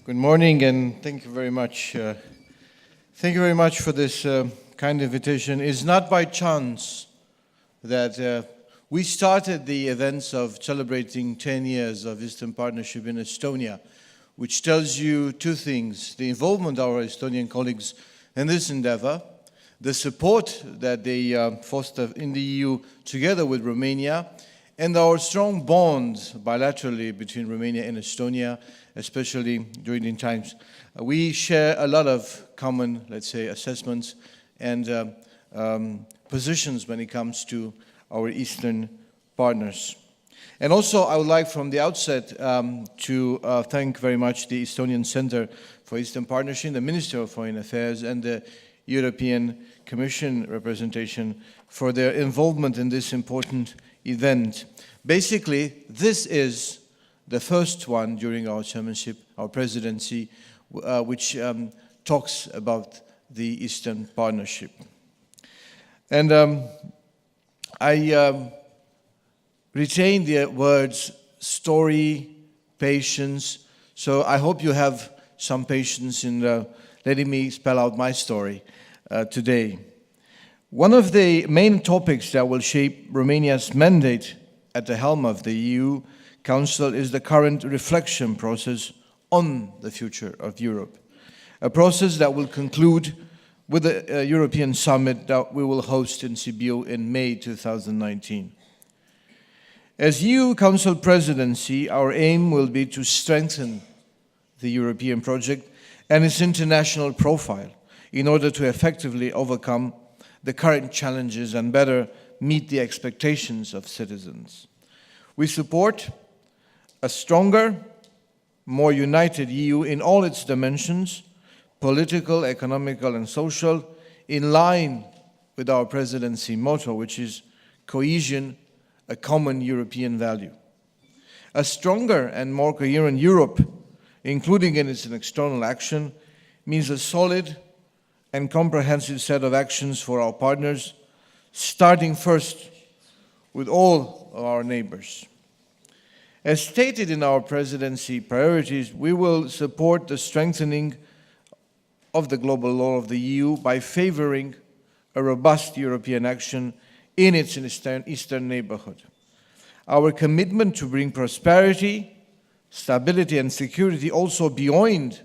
Good morning, and thank you very much. Thank you very much for this kind invitation. It's not by chance that we started the events of celebrating 10 years of Eastern Partnership in Estonia, which tells you two things: the involvement of our Estonian colleagues in this endeavor, the support that they foster in the EU together with Romania, and our strong bond bilaterally between Romania and Estonia, especially during the times. We share a lot of common, let's say, assessments and positions when it comes to our Eastern partners. And also, I would like from the outset to thank very much the Estonian Center for Eastern Partnership, the Minister of Foreign Affairs, and the European Commission representation for their involvement in this important event. Basically, this is the first one during our chairmanship, our presidency, which talks about the Eastern Partnership. And I retain the words story, patience, so I hope you have some patience in letting me spell out my story today. One of the main topics that will shape Romania's mandate at the helm of the EU Council is the current reflection process on the future of Europe, a process that will conclude with the European Summit that we will host in Sibiu in May 2019. As EU Council presidency, our aim will be to strengthen the European project and its international profile in order to effectively overcome the current challenges and better meet the expectations of citizens. We support a stronger, more united EU in all its dimensions, political, economical, and social, in line with our presidency motto, which is cohesion, a common European value. A stronger and more coherent Europe, including in its external action, means a solid and comprehensive set of actions for our partners, starting first with all of our neighbors. As stated in our presidency priorities, we will support the strengthening of the global law of the EU by favoring a robust European action in its eastern neighborhood. Our commitment to bring prosperity, stability, and security also beyond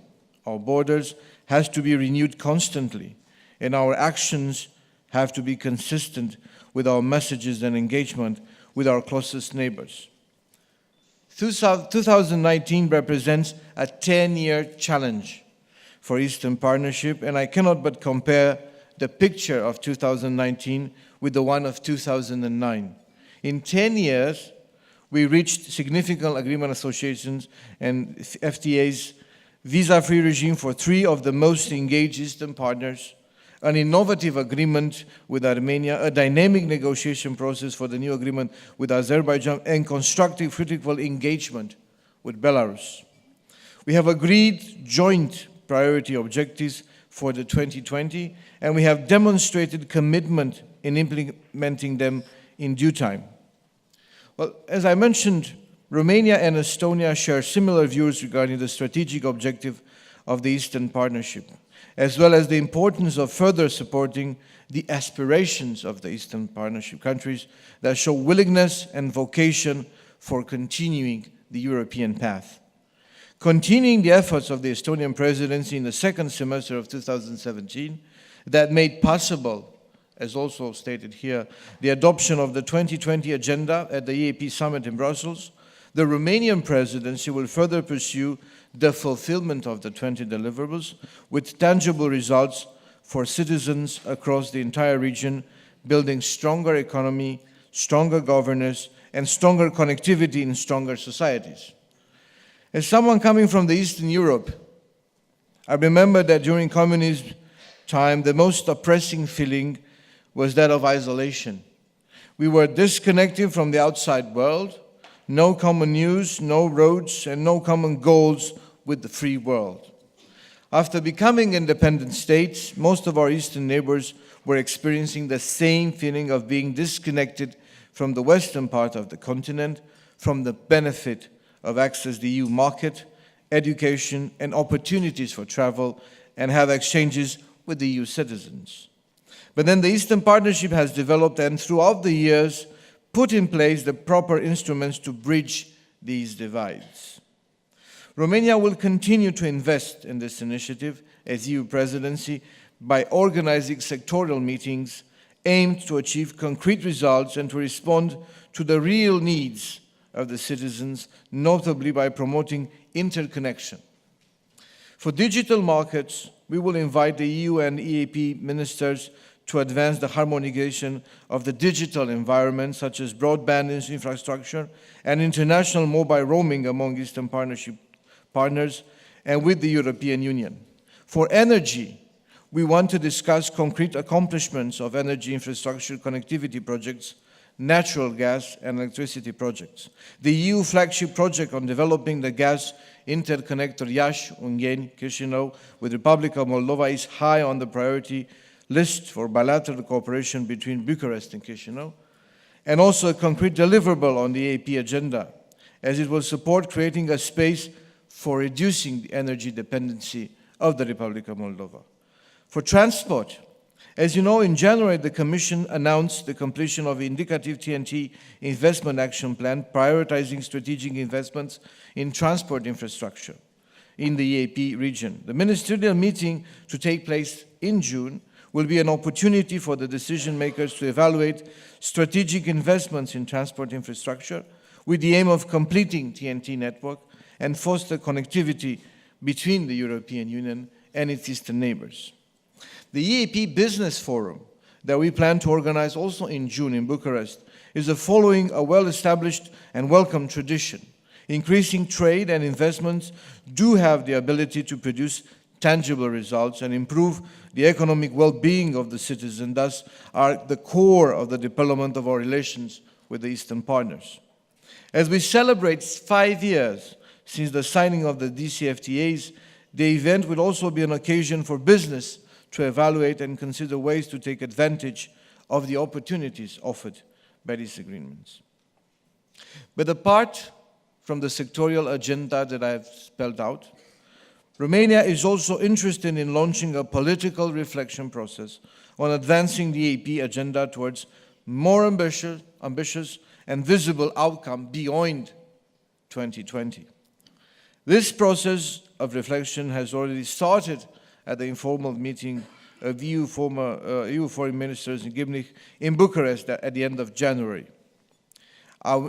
our borders has to be renewed constantly, and our actions have to be consistent with our messages and engagement with our closest neighbors. 2019 represents a 10-year challenge for Eastern Partnership, and I cannot but compare the picture of 2019 with the one of 2009. In 10 years, we reached significant agreement associations and FTAs, visa-free regime for 3 of the most engaged Eastern partners, an innovative agreement with Armenia, a dynamic negotiation process for the new agreement with Azerbaijan, and constructive critical engagement with Belarus. We have agreed joint priority objectives for the 2020, and we have demonstrated commitment in implementing them in due time. Well, as I mentioned, Romania and Estonia share similar views regarding the strategic objective of the Eastern Partnership, as well as the importance of further supporting the aspirations of the Eastern Partnership countries that show willingness and vocation for continuing the European path. Continuing the efforts of the Estonian presidency in the second semester of 2017 that made possible, as also stated here, the adoption of the 2020 agenda at the EAP summit in Brussels, the Romanian presidency will further pursue the fulfillment of the 20 deliverables with tangible results for citizens across the entire region, building stronger economy, stronger governance, and stronger connectivity in stronger societies. As someone coming from the Eastern Europe, I remember that during communism time, the most oppressing feeling was that of isolation. We were disconnected from the outside world, no common news, no roads, and no common goals with the free world. After becoming independent states, most of our Eastern neighbors were experiencing the same feeling of being disconnected from the western part of the continent, from the benefit of access to the EU market, education, and opportunities for travel, and have exchanges with the EU citizens. But then the Eastern Partnership has developed and throughout the years put in place the proper instruments to bridge these divides. Romania will continue to invest in this initiative as EU presidency by organizing sectoral meetings aimed to achieve concrete results and to respond to the real needs of the citizens, notably by promoting interconnection. For digital markets, we will invite the EU and EAP ministers to advance the harmonization of the digital environment, such as broadband infrastructure and international mobile roaming among Eastern Partnership partners and with the European Union. For energy, we want to discuss concrete accomplishments of energy infrastructure connectivity projects, natural gas and electricity projects. The EU flagship project on developing the gas interconnector Iași-Ungheni-Chișinău with the Republic of Moldova is high on the priority list for bilateral cooperation between Bucharest and Chișinău, and also a concrete deliverable on the EAP agenda, as it will support creating a space for reducing the energy dependency of the Republic of Moldova. For transport, as you know, in January, the Commission announced the completion of the indicative TNT investment action plan, prioritizing strategic investments in transport infrastructure in the EAP region. The ministerial meeting to take place in June will be an opportunity for the decision makers to evaluate strategic investments in transport infrastructure with the aim of completing TNT network and foster connectivity between the European Union and its eastern neighbors. The EAP Business Forum that we plan to organize also in June in Bucharest is following a well-established and welcome tradition. Increasing trade and investments do have the ability to produce tangible results and improve the economic well-being of the citizen, thus are the core of the development of our relations with the Eastern partners. As we celebrate 5 years since the signing of the DCFTAs, the event will also be an occasion for business to evaluate and consider ways to take advantage of the opportunities offered by these agreements. But apart from the sectorial agenda that I have spelled out, Romania is also interested in launching a political reflection process on advancing the EAP agenda towards more ambitious and visible outcome beyond 2020. This process of reflection has already started at the informal meeting of EU foreign ministers in Gimlich in Bucharest at the end of January.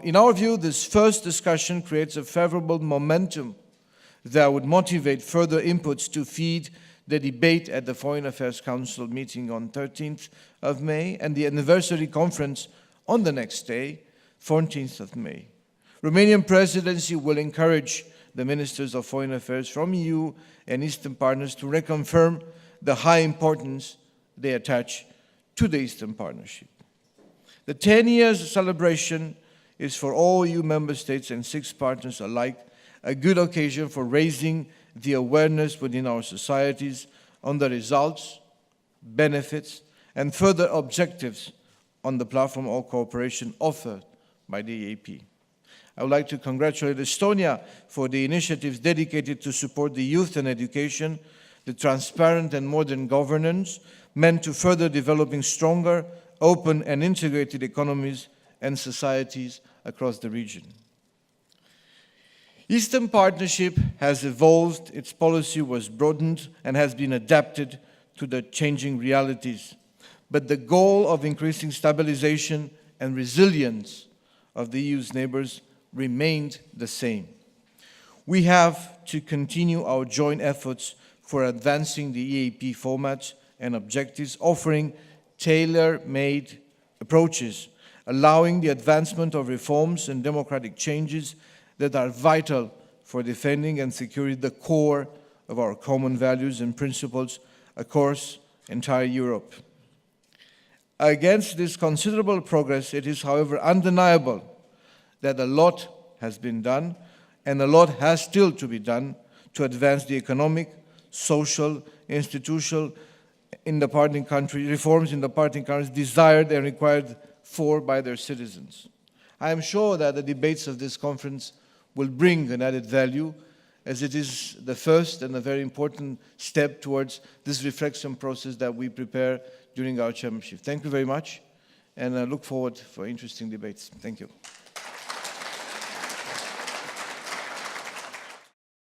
In our view, this first discussion creates a favorable momentum that would motivate further inputs to feed the debate at the Foreign Affairs Council meeting on 13th of May and the anniversary conference on the next day, 14th of May. Romanian presidency will encourage the ministers of foreign affairs from EU and Eastern partners to reconfirm the high importance they attach to the Eastern Partnership. The 10 years celebration is for all EU member states and 6 partners alike a good occasion for raising the awareness within our societies on the results, benefits, and further objectives on the platform of cooperation offered by the EAP. I would like to congratulate Estonia for the initiatives dedicated to support the youth and education, the transparent and modern governance meant to further developing stronger, open and integrated economies and societies across the region. Eastern Partnership has evolved, its policy was broadened and has been adapted to the changing realities. But the goal of increasing stabilization and resilience of the EU's neighbors remained the same. We have to continue our joint efforts for advancing the EAP formats and objectives, offering tailor-made approaches, allowing the advancement of reforms and democratic changes that are vital for defending and securing the core of our common values and principles across entire Europe. Against this considerable progress, it is, however, undeniable that a lot has been done and a lot has still to be done to advance the economic, social, institutional in the partner country, reforms in the partner countries desired and required for by their citizens. I am sure that the debates of this conference will bring an added value as it is the first and a very important step towards this reflection process that we prepare during our chairmanship. Thank you very much, and I look forward for interesting debates. Thank you.